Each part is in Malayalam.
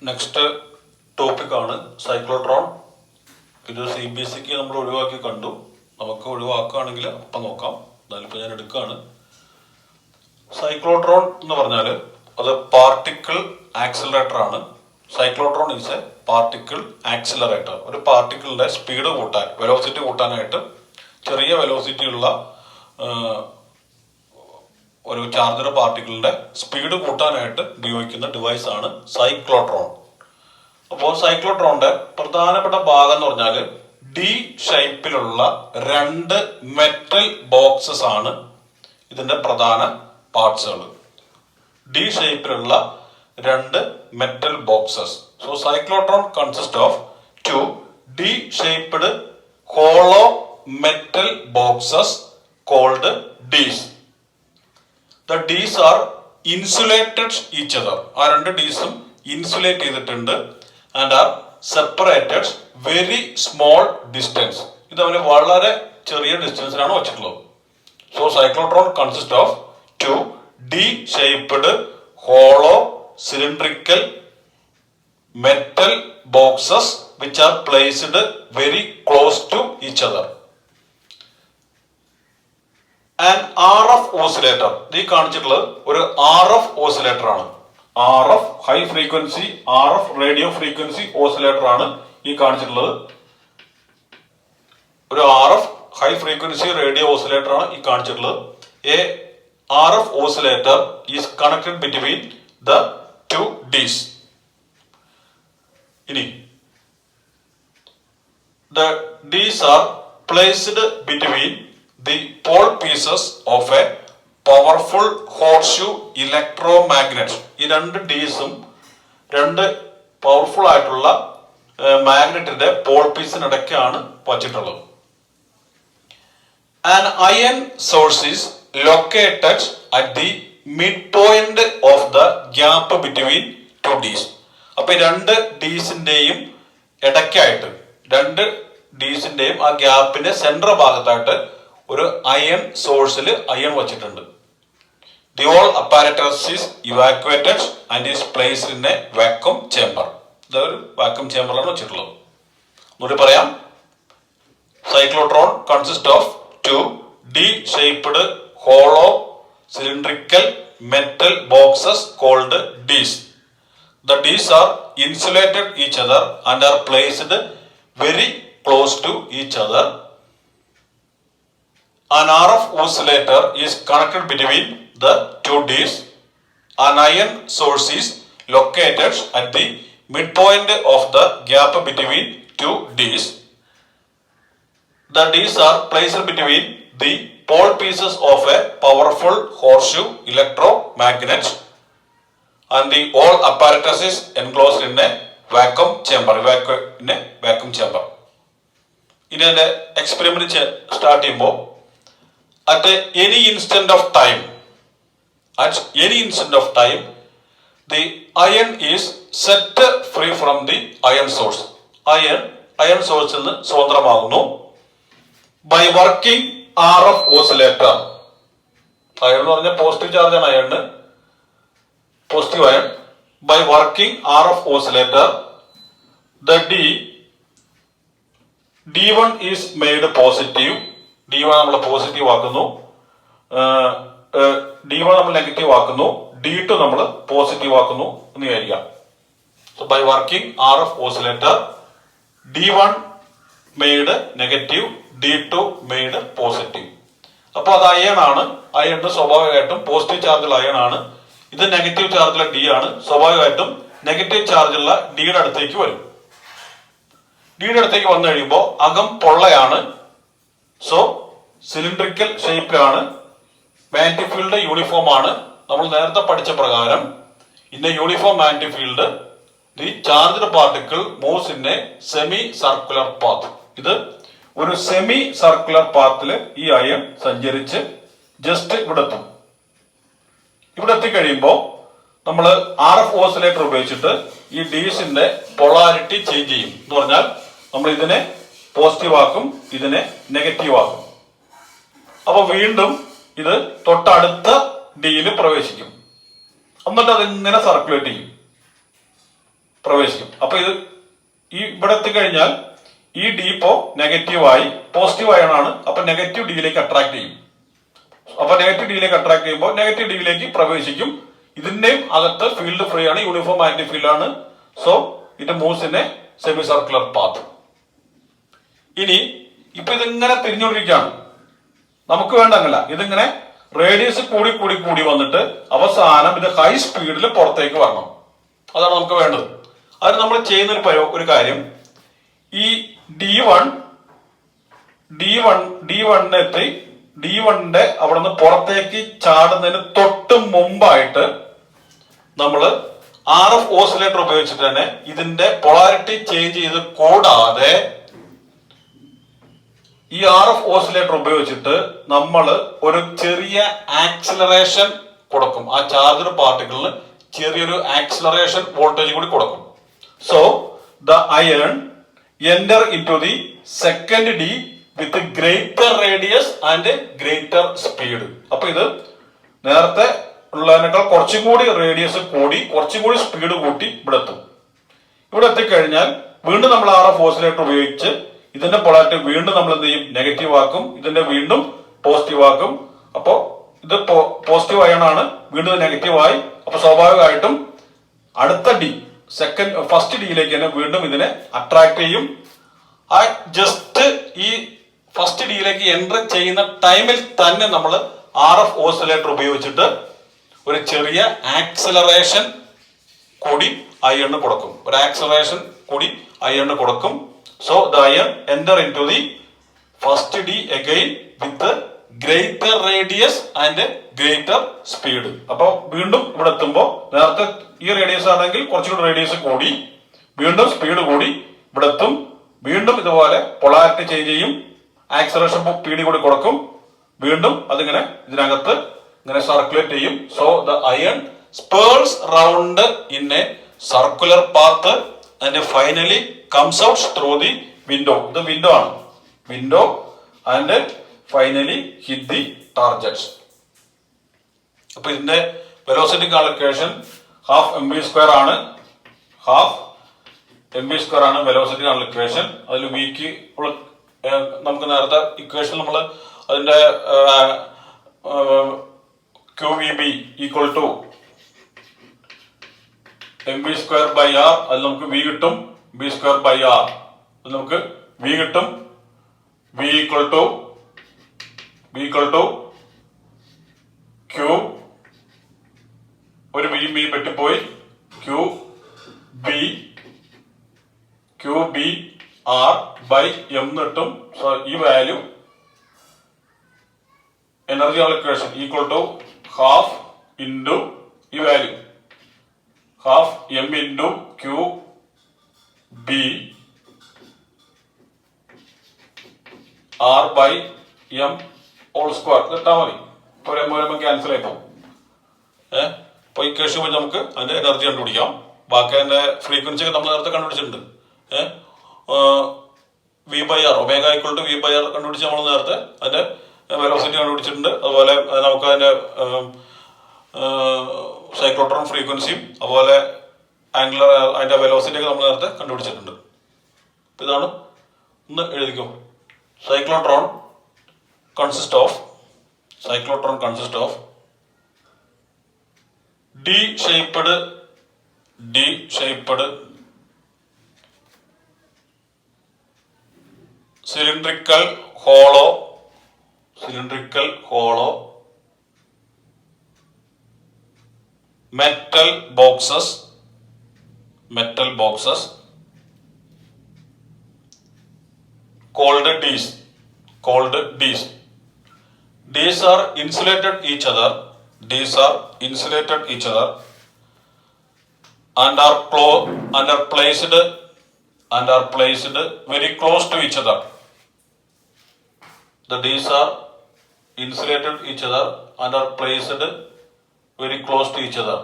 നെക്സ്റ്റ് ടോപ്പിക്കാണ് സൈക്ലോട്രോൺ. ഇത് CBSEക്ക് നമ്മൾ ഒഴിവാക്കി കണ്ടു. നമുക്ക് ഒഴിവാക്കുകയാണെങ്കിൽ അപ്പം നോക്കാം. എന്നാലിപ്പോൾ ഞാൻ എടുക്കുകയാണ്. സൈക്ലോട്രോൺ എന്ന് പറഞ്ഞാൽ അത് പാർട്ടിക്കിൾ ആക്സിലറേറ്റർ ആണ്. Cyclotron is A particle accelerator. ഒരു പാർട്ടിക്കിളിന്റെ സ്പീഡ് കൂട്ടാൻ, വെലോസിറ്റി കൂട്ടാനായിട്ട് ചെറിയ വെലോസിറ്റി ഉള്ള ഒരു ചാർജർ പാർട്ടിക്കിളിന്റെ സ്പീഡ് കൂട്ടാനായിട്ട് ഉപയോഗിക്കുന്ന ഡിവൈസ് ആണ് സൈക്ലോട്രോൺ. അപ്പോൾ സൈക്ലോട്രോണിന്റെ പ്രധാനപ്പെട്ട ഭാഗം എന്ന് പറഞ്ഞാൽ ഡി ഷേപ്പിലുള്ള രണ്ട് മെറ്റൽ ബോക്സസ് ആണ് ഇതിന്റെ പ്രധാന പാർട്സുകൾ. ഡി ഷേപ്പിലുള്ള രണ്ട് metal boxes. So cyclotron consist of two D shaped hollow metal boxes called Dees. The D's are insulated each other. ആ രണ്ട് ഡീസും ഇൻസുലേറ്റ് ചെയ്തിട്ടുണ്ട് and are separated very small distance. ഇത് അവന് വളരെ ചെറിയ ഡിസ്റ്റൻസിലാണ് വെച്ചിട്ടുള്ളത്. So cyclotron consists of two D-shaped hollow cylindrical metal boxes which are placed very close to each other. And RF oscillator. ഈ കാണിച്ചിട്ടുള്ളത് ഒരു RF ഓസിലേറ്റർ ആണ്. RF high frequency RF radio frequency oscillator ആണ് ഈ കാണിച്ചിട്ടുള്ളത്. ഒരു RF high frequency radio oscillator ആണ് ഈ കാണിച്ചിട്ടുള്ളത്. A RF oscillator is connected between the two Dees. ഇനി the ഡീസ് are placed between the pole pieces of a powerful horseshoe electromagnet. ഈ രണ്ട് ഡീസും രണ്ട് പവർഫുൾ ആയിട്ടുള്ള മാഗ്നറ്റിന്റെ Paul പീസിനിടയ്ക്കാണ് വച്ചിട്ടുള്ളത്. An iron source is located at the midpoint of the gap between two Ds. അപ്പൊ രണ്ട് ഡീസിന്റെയും ഇടയ്ക്കായിട്ട്, രണ്ട് ഡീസിന്റെയും ആ ഗ്യാപ്പിന്റെ സെൻട്രൽ ഭാഗത്തായിട്ട് ഒരു അയൺ സോഴ്സിൽ അയൺ വച്ചിട്ടുണ്ട്. The all apparatus is evacuated and is placed in a vacuum chamber. ഇതൊരു വാക്വം ചേംബറിലാണ് വെച്ചിട്ടുള്ളത്. ഒന്നുകൂടി പറയാം. Cyclotron consist of two D shaped hollow cylindrical metal boxes called dees. The ഡീസ് are insulated each other and are placed very close to each other. An RF oscillator is connected between the two Ds. An iron source is located at the midpoint of the gap between two Ds. The Ds are placed between the pole pieces of a powerful horseshoe electromagnet and the whole apparatus is enclosed in a vacuum chamber. Vacuum chamber. ഇതിന്റെ എക്സ്പെരിമെന്റ് സ്റ്റാർട്ട് ചെയ്യുമ്പോൾ at any instant of time, the iron is set free from the iron source. Iron source നിന്ന് സ്വതന്ത്രമാകുന്നു by working RF oscillator. Iron എന്ന് പറഞ്ഞാൽ പോസിറ്റീവ് ചാർജ് ആണ് iron, positive iron. by working RF oscillator, the D1 is made positive. D1 നമ്മൾ പോസിറ്റീവ് ആക്കുന്നു, D1 നമ്മൾ നെഗറ്റീവ് ആക്കുന്നു, D2 നമ്മൾ പോസിറ്റീവ് ആക്കുന്നു എന്ന് വിചാരിക്കാം. So by working RF oscillator D1 made negative, D2 made positive. അപ്പൊ അത് അയൺ ആണ്. അയണ് സ്വാഭാവികമായിട്ടും പോസിറ്റീവ് ചാർജുള്ള അയൺ ആണ്. ഇത് നെഗറ്റീവ് ചാർജുള്ള D ആണ്. സ്വാഭാവികമായിട്ടും നെഗറ്റീവ് ചാർജുള്ള ഡിയുടെ അടുത്തേക്ക് വരും. ഡിയുടെ അടുത്തേക്ക് വന്നു കഴിയുമ്പോൾ അകം പൊള്ളയാണ്. സോ സിലിണ്ടറിക്കൽ ഷേപ്പിലാണ്. മാഗ്നറ്റിക് ഫീൽഡ് യൂണിഫോം ആണ്. നമ്മൾ നേരത്തെ പഠിച്ച പ്രകാരം in a uniform magnetic field the charged particle moves in A semi circular path. ഇത് ഒരു സെമി സർക്കുലർ പാത്തിൽ ഈ അയൺ സഞ്ചരിച്ച് ജസ്റ്റ് ഇവിടെ എത്തും. ഇവിടെ എത്തിക്കഴിയുമ്പോൾ നമ്മൾ RF ഓസിലേറ്റർ ഉപയോഗിച്ചിട്ട് ഈ ഡീസിന്റെ പൊളാരിറ്റി ചേഞ്ച് ചെയ്യും. എന്ന് പറഞ്ഞാൽ നമ്മൾ ഇതിനെ പോസിറ്റീവ് ആക്കും, ഇതിനെ നെഗറ്റീവ് ആക്കും. അപ്പൊ വീണ്ടും ഇത് തൊട്ടടുത്ത ഡിയിൽ പ്രവേശിക്കും. എന്നിട്ട് അത് ഇങ്ങനെ സർക്കുലേറ്റ് ചെയ്യും. പ്രവേശിക്കും. അപ്പൊ ഇത് ഈ ഇവിടെ എത്തിക്കഴിഞ്ഞാൽ ഈ ഡി ഇപ്പോ നെഗറ്റീവായി പോസിറ്റീവ് അയണാണ്. അപ്പൊ നെഗറ്റീവ് ഡിയിലേക്ക് അട്രാക്ട് ചെയ്യും. അപ്പൊ നെഗറ്റീവ് ഡിയിലേക്ക് അട്രാക്ട് ചെയ്യുമ്പോൾ നെഗറ്റീവ് ഡിയിലേക്ക് പ്രവേശിക്കും. ഇതിന്റെയും അകത്ത് ഫീൽഡ് ഫ്രീ ആണ്, യൂണിഫോം മാഗ്നറ്റിക് ഫീൽഡ് ആണ്. So it moves in A semi circular path. ഇനി ഇപ്പൊ ഇതിങ്ങനെ തിരിഞ്ഞുകൊണ്ടിരിക്കുകയാണ്. നമുക്ക് വേണ്ടങ്ങല്ല, ഇതിങ്ങനെ റേഡിയസ് കൂടി കൂടി കൂടി വന്നിട്ട് അവസാനം ഇത് ഹൈ സ്പീഡിൽ പുറത്തേക്ക് വരണം. അതാണ് നമുക്ക് വേണ്ടത്. അതിന് നമ്മൾ ചെയ്യുന്ന ഒരു കാര്യം, ഈ D1 അവിടെ നിന്ന് പുറത്തേക്ക് ചാടുന്നതിന് തൊട്ട് മുമ്പായിട്ട് നമ്മൾ RF ഓസിലേറ്റർ ഉപയോഗിച്ചിട്ട് തന്നെ ഇതിന്റെ പൊളാരിറ്റി ചേഞ്ച് ചെയ്ത് കൂടാതെ ഈ RF ഓസിലേറ്റർ ഉപയോഗിച്ചിട്ട് നമ്മൾ ഒരു ചെറിയ ആക്സിലറേഷൻ കൊടുക്കും. ആ ചാർജർ പാർട്ടിക്കിളിന് ചെറിയൊരു ആക്സിലറേഷൻ വോൾട്ടേജ് കൂടി കൊടുക്കും. So the ion enter into the second D with greater radius and greater speed. അപ്പൊ ഇത് നേരത്തെ ഉള്ളതിനേക്കാൾ കുറച്ചും കൂടി റേഡിയസ് കൂടി കുറച്ചും കൂടി സ്പീഡ് കൂട്ടി ഇവിടെ എത്തും. ഇവിടെ എത്തിക്കഴിഞ്ഞാൽ വീണ്ടും നമ്മൾ RF ഓസിലേറ്റർ ഉപയോഗിച്ച് ഇതിന്റെ പൊളാരിറ്റി വീണ്ടും നമ്മൾ എന്ത് ചെയ്യും, നെഗറ്റീവ് ആക്കും. ഇതിന്റെ വീണ്ടും പോസിറ്റീവ് ആക്കും. അപ്പോ ഇത് പോസിറ്റീവ് അയണാണ്, വീണ്ടും നെഗറ്റീവ് ആയി. അപ്പൊ സ്വാഭാവികമായിട്ടും അടുത്ത ഡി ഫസ്റ്റ് ഡിയിലേക്ക് തന്നെ വീണ്ടും ഇതിനെ അട്രാക്ട് ചെയ്യും. ആ ജസ്റ്റ് ഈ ഫസ്റ്റ് ഡിയിലേക്ക് എൻട്രി ചെയ്യുന്ന ടൈമിൽ തന്നെ നമ്മൾ RF ഓസിലേറ്റർ ഉപയോഗിച്ചിട്ട് ഒരു ചെറിയ ആക്സിലറേഷൻ കൂടി അയണ് കൊടുക്കും. ഒരു ആക്സിലറേഷൻ കൂടി അയണ് കൊടുക്കും. So the ion enter into the first D again with greater radius and greater speed. അപ്പൊ വീണ്ടും ഇവിടെ എത്തുമ്പോൾ നേരത്തെ ഈ റേഡിയസ് ആണെങ്കിൽ കുറച്ചുകൂടി റേഡിയസ് കൂടി, വീണ്ടും സ്പീഡ് കൂടി ഇവിടെ എത്തും. വീണ്ടും ഇതുപോലെ പൊളാരിറ്റി ചേഞ്ച് ചെയ്യും, ആക്സിലറേഷൻ പീഡി കൂടി കൊടുക്കും. വീണ്ടും അതിങ്ങനെ ഇതിനകത്ത് ഇങ്ങനെ സർക്കുലേറ്റ് ചെയ്യും. So the iron Spurs round in A circular path and finally comes out through the window. ഇത് വിൻഡോ ആണ്, window and finally hit the targets. അപ്പൊ ഇതിന്റെ വെലോസിറ്റി കാൽക്കുലേഷൻ ഹാഫ് mv² ആണ്. ഹാഫ് mv² ആണ് വെലോസിറ്റി കാൽക്കുലേഷൻ. അതിൽ വിക്ക് നമുക്ക് നേരത്തെ ഇക്വേഷൻ നമ്മൾ അതിന്റെ QVB ഈക്വൽ ടു mv²/r. അതിൽ നമുക്ക് v കിട്ടും, v²/r. അതിൽ നമുക്ക് v കിട്ടും. v ഈക്വൽ ടു Q, ഒരു v പറ്റിപ്പോയി, QBR/m കിട്ടും. സോ ഈ value energy calculation equal to half into ഈ value half m into QBR/m whole square കിട്ടാ മതി. ഒരമ്പോ ക്യാൻസൽ ആയി പോകും. അപ്പൊ ഈ കേസ് വെച്ച് നമുക്ക് അതിന്റെ എനർജി കണ്ടുപിടിക്കാം. ബാക്കി അതിന്റെ ഫ്രീക്വൻസി ഒക്കെ നമ്മൾ നേരത്തെ കണ്ടുപിടിച്ചിട്ടുണ്ട്. v/r omega equal to v/r കണ്ടുപിടിച്ച് നമ്മൾ നേരത്തെ അതിന്റെ വെലോസിറ്റി കണ്ടുപിടിച്ചിട്ടുണ്ട്. അതുപോലെ നമുക്ക് അതിന്റെ സൈക്ലോട്രോൺ ഫ്രീക്വൻസിയും അതുപോലെ ആംഗുലർ അതിന്റെ വെലോസിറ്റി ഒക്കെ നമ്മൾ നേരത്തെ കണ്ടുപിടിച്ചിട്ടുണ്ട്. ഇതാണ്, ഒന്ന് എഴുതിക്കോ. Cyclotron consist of D-shaped cylindrical hollow metal boxes called Ds. These are insulated each other and are placed very close to each other. The Ds are insulated each other and are placed very close to each other.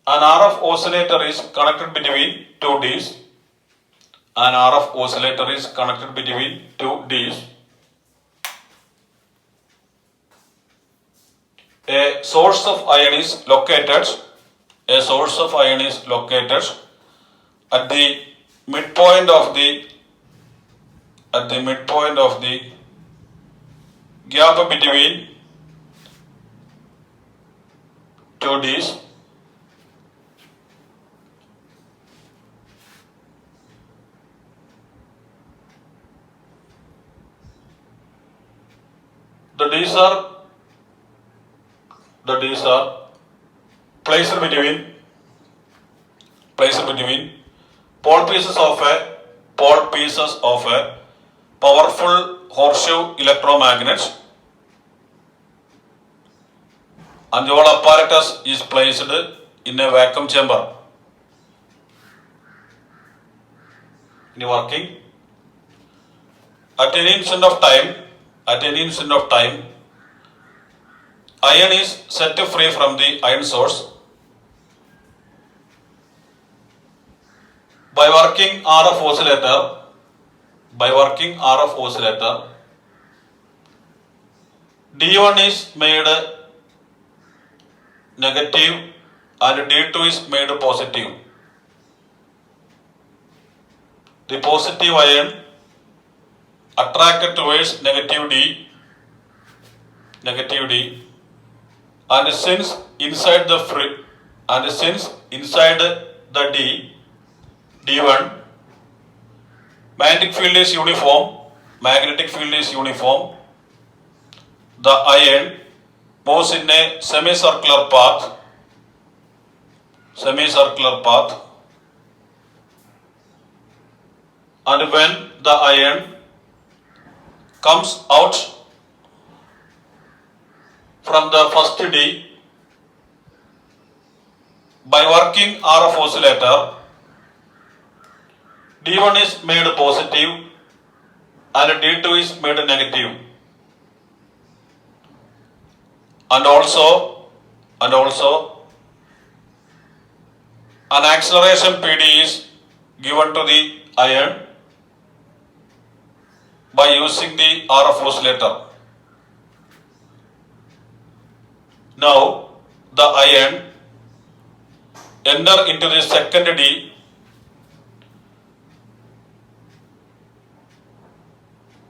An RF oscillator is connected between two Ds. A source of iron is located a source of iron is located at the midpoint of the gap between two D's, the D's are placed between pole pieces of a powerful horseshoe electromagnet, and the whole apparatus is placed in a vacuum chamber. In working, at any instant of time, iron is set free from the iron source. By working RF oscillator, D1 is made negative and D2 is made positive. The positive ion attracted towards negative D, and since inside the D1 magnetic field is uniform, the ion moves in a semicircular path, and when the ion comes out from the first D, by working RF oscillator, D1 is made positive and D2 is made negative, and also an acceleration PD is given to the ion by using the RF oscillator. Now the ion enter into the second D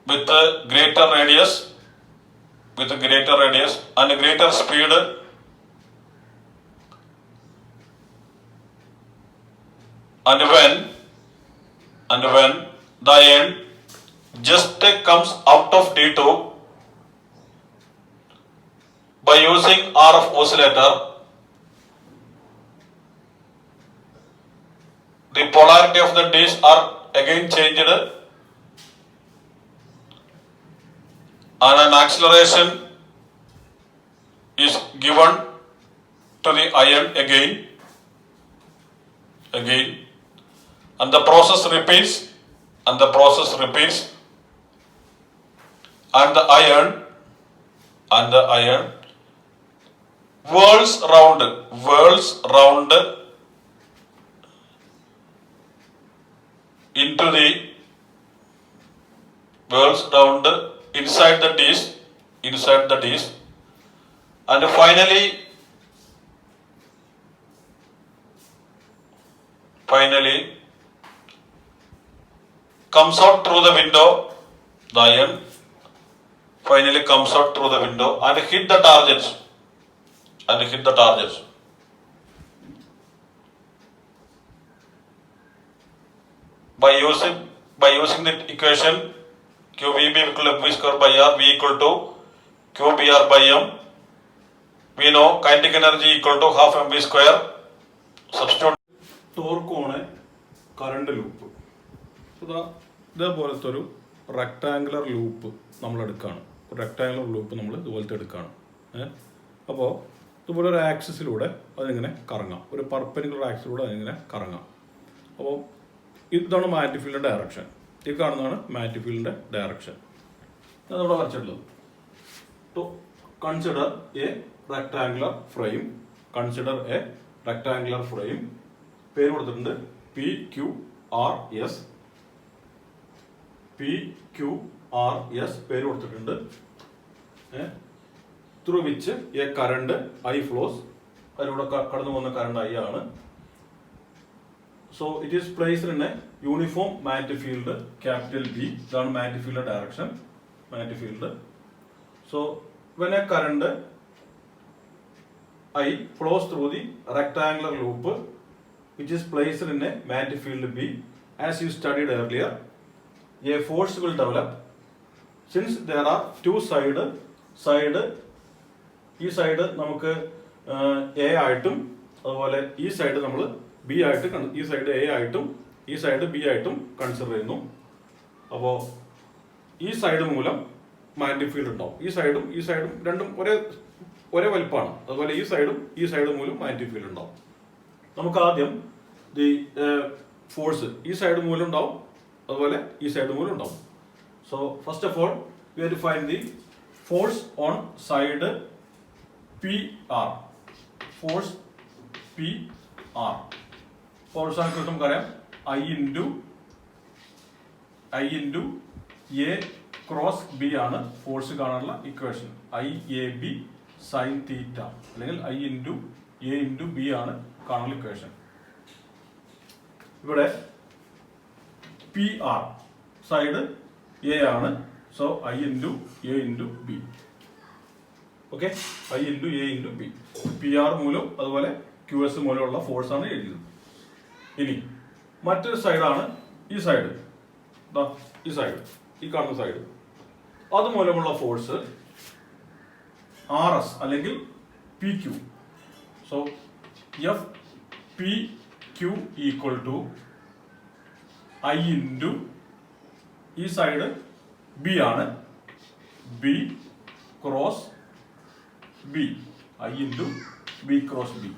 with a greater radius and greater speed, and when the ion just comes out of D2, by using RF oscillator, the polarity of the D's are again changed, and an acceleration is given to the ion again, and the process repeats, and the ion whirls round inside the D's, and finally comes out through the window. The ion finally comes out through the window and hit the targets. By using the equation QVB equal to V square by R, V equal to QBR by M, we know kinetic energy equal to half mv square. Substitute torque on current loop. ഇതേപോലത്തെ ഒരു റെക്ടാങ്കുലർ ലൂപ്പ് നമ്മൾ എടുക്കുകയാണ്. ഇതുപോലത്തെ എടുക്കുകയാണ്. അപ്പോൾ ഇതുപോലെ ഒരു ആക്സിസിലൂടെ അതിങ്ങനെ കറങ്ങാം, ഒരു പെർപെൻഡിക്കുലർ ആക്സിലൂടെ അതിങ്ങനെ കറങ്ങാം. അപ്പോൾ ഇതാണ് മാഗ്നറ്റിക് ഫീൽഡിൻ്റെ ഡയറക്ഷൻ. ഈ കാണുന്നതാണ് മാഗ്നറ്റിക് ഫീൽഡിൻ്റെ ഡയറക്ഷൻ. അതിവിടെ വരച്ചിട്ടുള്ളത്. To consider a rectangular frame. പേര് കൊടുത്തിട്ടുണ്ട് PQRS. പേര് കൊടുത്തിട്ടുണ്ട്. Through which a current I flows അതിലൂടെ കടന്നു പോകുന്ന കറണ്ട് ഐ ആണ്. So it is placed in a uniform magnetic field capital B. ഇതാണ് magnetic field direction, magnetic field. So when a current I flows through the rectangular loop which is placed in a magnetic field B, as you studied earlier, a force will develop since there are two side ഈ സൈഡ് നമുക്ക് എ ആയിട്ടും അതുപോലെ ഈ സൈഡ് നമ്മൾ ബി ആയിട്ട് ഈ സൈഡ് എ ആയിട്ടും ഈ സൈഡ് ബി ആയിട്ടും കൺസിഡർ ചെയ്യുന്നു. അപ്പോൾ ഈ സൈഡ് മൂലം മാഗ്നറ്റിക് ഫീൽഡ് ഉണ്ടാവും. ഈ സൈഡും രണ്ടും ഒരേ വലിപ്പമാണ്. അതുപോലെ ഈ സൈഡും മൂലം മാഗ്നറ്റിക് ഫീൽഡ് ഉണ്ടാവും. നമുക്ക് ആദ്യം ദി ഫോഴ്സ് ഈ സൈഡ് മൂലം ഉണ്ടാവും, അതുപോലെ ഈ സൈഡ് മൂലം ഉണ്ടാവും. So first of all we have to find the force on side P R. Force P R force ആണ് കിട്ടും പറയാം I into A cross B ആണ് ഫോഴ്സ് കാണാനുള്ള equation. I A B sine theta അല്ലെങ്കിൽ I into A into B ആണ് കാണുന്ന ഇക്വേഷൻ. ഇവിടെ പി ആർ സൈഡ് എ ആണ്. So I into A into B. Okay, I into A into B. P R മൂലം അതുപോലെ ക്യു എസ് മൂലമുള്ള ഫോഴ്സ് ആണ് എഴുതിയത്. ഇനി മറ്റൊരു സൈഡാണ് ഈ സൈഡ്, ഈ കാണുന്ന സൈഡ്. അതുമൂലമുള്ള ഫോഴ്സ് ആർ എസ് അല്ലെങ്കിൽ P Q. So F P Q equal to I into ഈ സൈഡ് ബി ആണ്, B cross B. I into B cross B.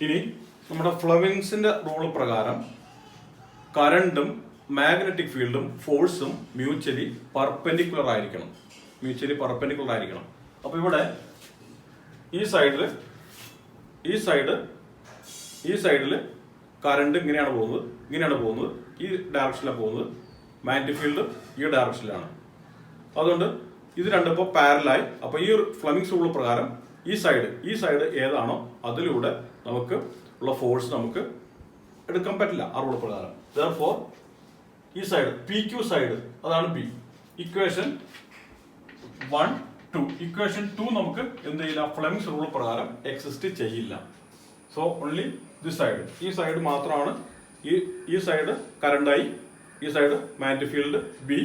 ഇനി നമ്മുടെ ഫ്ലെമിങ്സിന്റെ റൂൾ പ്രകാരം കറണ്ടും മാഗ്നറ്റിക് ഫീൽഡും ഫോഴ്സും മ്യൂച്വലി പെർപെൻഡിക്കുലർ ആയിരിക്കണം. അപ്പൊ ഇവിടെ ഈ സൈഡിൽ കറണ്ട് ഇങ്ങനെയാണ് പോകുന്നത്, ഈ ഡയറക്ഷനിലാണ് പോകുന്നത്. മാഗ്നറ്റിക് ഫീൽഡ് ഈ ഡയറക്ഷനിലാണ്. അതുകൊണ്ട് ഇത് രണ്ടും ഇപ്പോൾ പാരലായി. അപ്പൊ ഈ ഫ്ലെമിങ്സ് റൂൾ പ്രകാരം ഈ സൈഡ് ഏതാണോ അതിലൂടെ നമുക്ക് ഉള്ള ഫോഴ്സ് നമുക്ക് എടുക്കാൻ പറ്റില്ല ആ റൂൾ പ്രകാരം. Therefore ഈ സൈഡ് പി ക്യു സൈഡ് അതാണ് ബി. ഇക്വേഷൻ 1, 2. ഇക്വേഷൻ 2 നമുക്ക് എന്ത് ചെയ്യില്ല, ഫ്ലെമിങ്സ് റൂൾ പ്രകാരം എക്സിസ്റ്റ് ചെയ്യില്ല. സോ ഓൺലി ദിസ് സൈഡ്, ഈ സൈഡ് മാത്രമാണ്. ഈ സൈഡ് കറണ്ട് ഐ, ഈ side magnetic field B.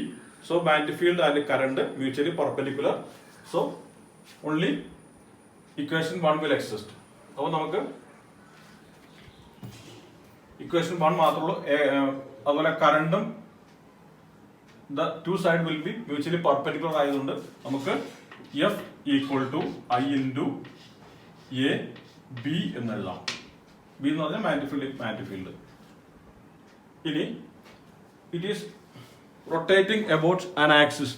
So magnetic field and current mutually perpendicular. So only equation 1 will exist. അപ്പോൾ നമുക്ക് ഇക്വേഷൻ 1 മാത്രമുള്ളൂ. അതുപോലെ കറണ്ടും the two side will be mutually perpendicular ആയതുകൊണ്ട് നമുക്ക് F equal to I into A B എന്ന് എഴുതാം. ബി എന്ന് പറഞ്ഞാൽ മാഗ്നറ്റിക് ഫീൽഡ്. ഇനി it is rotating about an axis.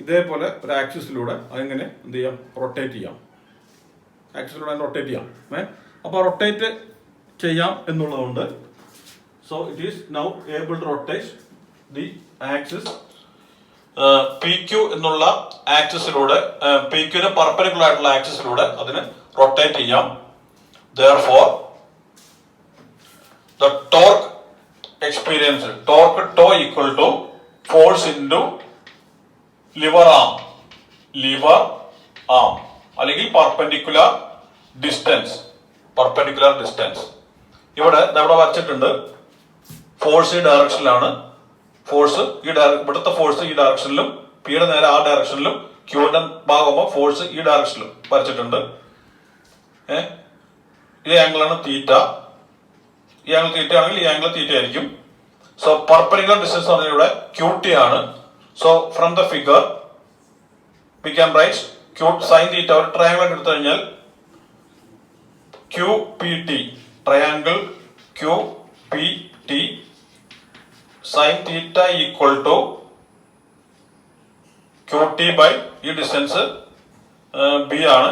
ഇതേപോലെ ഒരു ആക്സിസിലൂടെ അതിങ്ങനെ എന്ത് ചെയ്യാം, റൊട്ടേറ്റ് ചെയ്യാം. അപ്പോൾ റൊട്ടേറ്റ് ചെയ്യാം എന്നുള്ളതുകൊണ്ട് so it is now able to rotate the axis. P Q എന്നുള്ള ആക്സിസിലൂടെ, പി ക്യുവിന് പെർപെൻഡിക്കുലർ ആയിട്ടുള്ള ആക്സിസിലൂടെ അതിന് റൊട്ടേറ്റ് ചെയ്യാം. Therefore the torque experienced, torque tau equal to force into lever arm അല്ലെങ്കിൽ perpendicular distance. ഇവിടെ വരച്ചിട്ടുണ്ട്. ഫോഴ്സ് ഈ ഡയറക്ഷനിലാണ്. ഇവിടുത്തെ ഫോഴ്സ് ഈ ഡയറക്ഷനിലും, പിയുടെ നേരെ ആ ഡയറക്ഷനിലും, ക്യൂവിന്റെ ഭാഗമാകുമ്പോൾ ഫോഴ്സ് ഈ ഡയറക്ഷനിലും വരച്ചിട്ടുണ്ട്. ഈ ആംഗിളാണ് തീറ്റ. ഈ ആംഗിൾ തീറ്റ ആണെങ്കിൽ ഈ ആംഗിൾ തീറ്റ ആയിരിക്കും. സോ പെർപെൻഡിക്കുലർ ഡിസ്റ്റൻസ് പറഞ്ഞാൽ ഇവിടെ QT ആണ്. So from the figure we can write Q sine theta. ഒരു ട്രയാങ്കിൾ എടുത്തു കഴിഞ്ഞാൽ QPT, triangle QPT sine theta equal to QT by ഈ ഡിസ്റ്റൻസ് B ആണ്.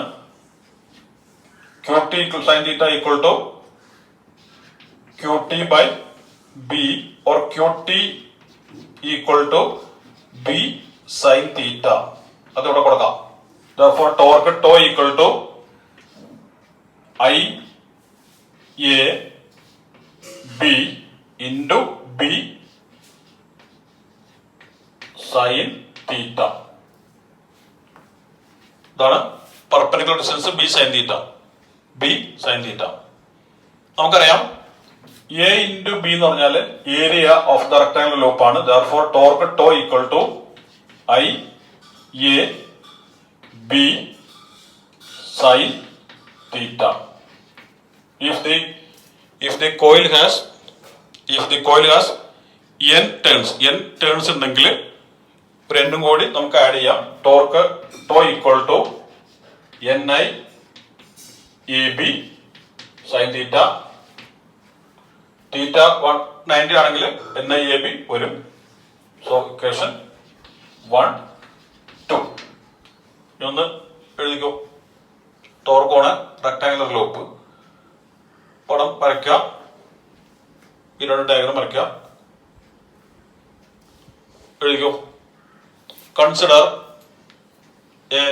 QT sin theta equal to QT by B or QT equal to B sin theta. അത് ഇവിടെ കൊടുക്കാം. Therefore, torque tau equal to I A B into B sin theta. ഇതാണ് perpendicular distance B sine theta. B sine theta നമുക്കറിയാം. എ ഇൻറ്റു ബി എന്ന് പറഞ്ഞാൽ area of the rectangular loop ആണ്. Therefore torque tau equal to I A B sine theta. If the coil has n turns ഉണ്ടെങ്കിൽ രണ്ടും കൂടി നമുക്ക് ആഡ് ചെയ്യാം. Torque tau equal to N I A B sine theta. Theta 190 ആണെങ്കിൽ എൻ ഐ എ ബി വരും. സോ ഇക്വേഷൻ 1, 2 ഒന്ന് എഴുതിക്കോ. Torque on rectangular loop. പടം വരയ്ക്കുക. ഈ രണ്ട് ഡയഗ്രാം വരയ്ക്കുക. എഴുതിക്കോ. Consider a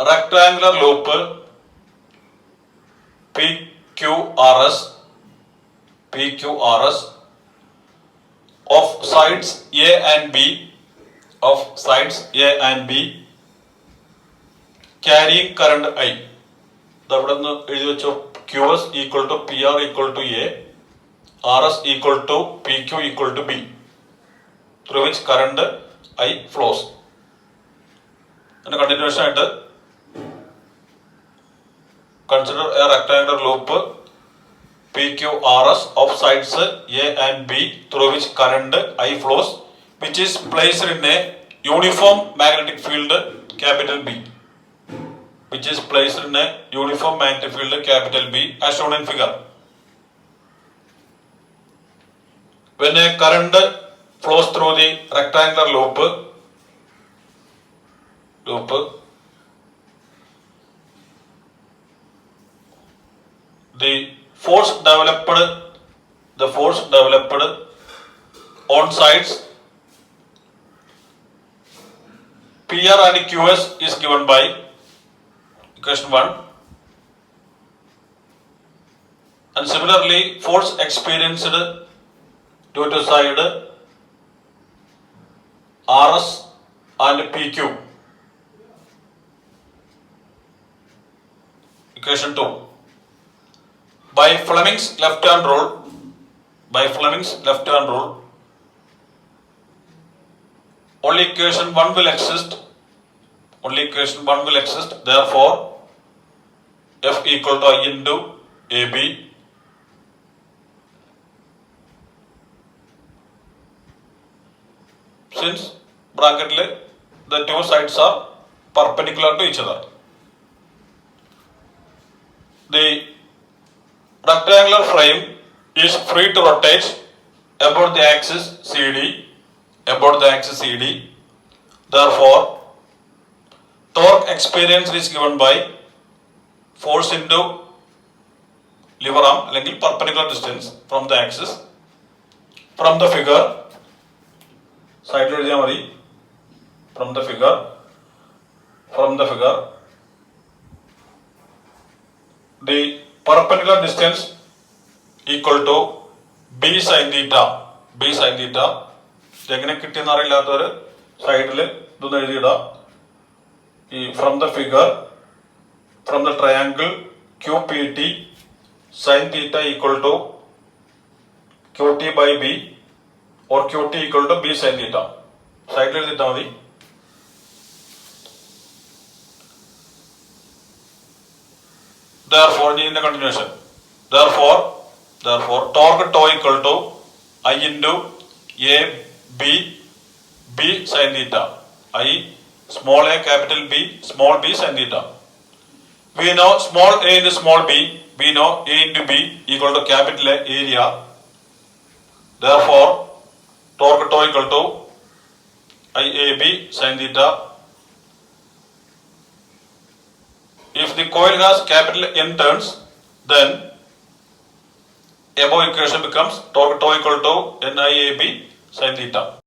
rectangular loop PQRS of sides A and B carrying current I. ഇവിടെ നിന്ന് എഴുതി വെച്ചോ. QS equal to PR equal to A, RS equal to PQ equal to B, through which current I flows. And continuation ആയിട്ട് consider a rectangular loop PQRS of sides A and B through which current I flows, which is placed in a uniform magnetic field capital B. Which is placed in a uniform magnetic field capital B as shown in figure. When a current flows through the rectangular loop, the force developed on sides PR and QS is given by equation 1, and similarly force experienced due to side RS and PQ. Equation 2. By Fleming's left-hand rule, only equation 1 will exist. Therefore, F equal to I into AB. Since bracket the two sides are perpendicular to each other. The rectangular frame is free to rotate about the axis CD. Therefore, torque experienced is given by force into lever arm അല്ലെങ്കിൽ perpendicular distance from the axis. From the figure, side എഴുതിയാൽ മതി. From the figure, the perpendicular distance equal to B sin theta. എങ്ങനെ കിട്ടിയെന്ന് അറിയില്ലാത്തവര് സൈഡിൽ ഇതൊന്ന് എഴുതിയിടാം. ഈ from the figure, from the triangle QPT sin theta equal to QT by B or QT equal to B sin theta. സൈഡിൽ എഴുതിയിട്ടാൽ മതി. Therefore, in the continuation, therefore torque tau equal to I into A B sin theta. I small a capital B small b sin theta. We know small a into small b. We know A into B equal to capital A area. Therefore, torque tau equal to IAB sin theta. If the coil has capital N turns, then above equation becomes torque tau equal to NIAB sin theta.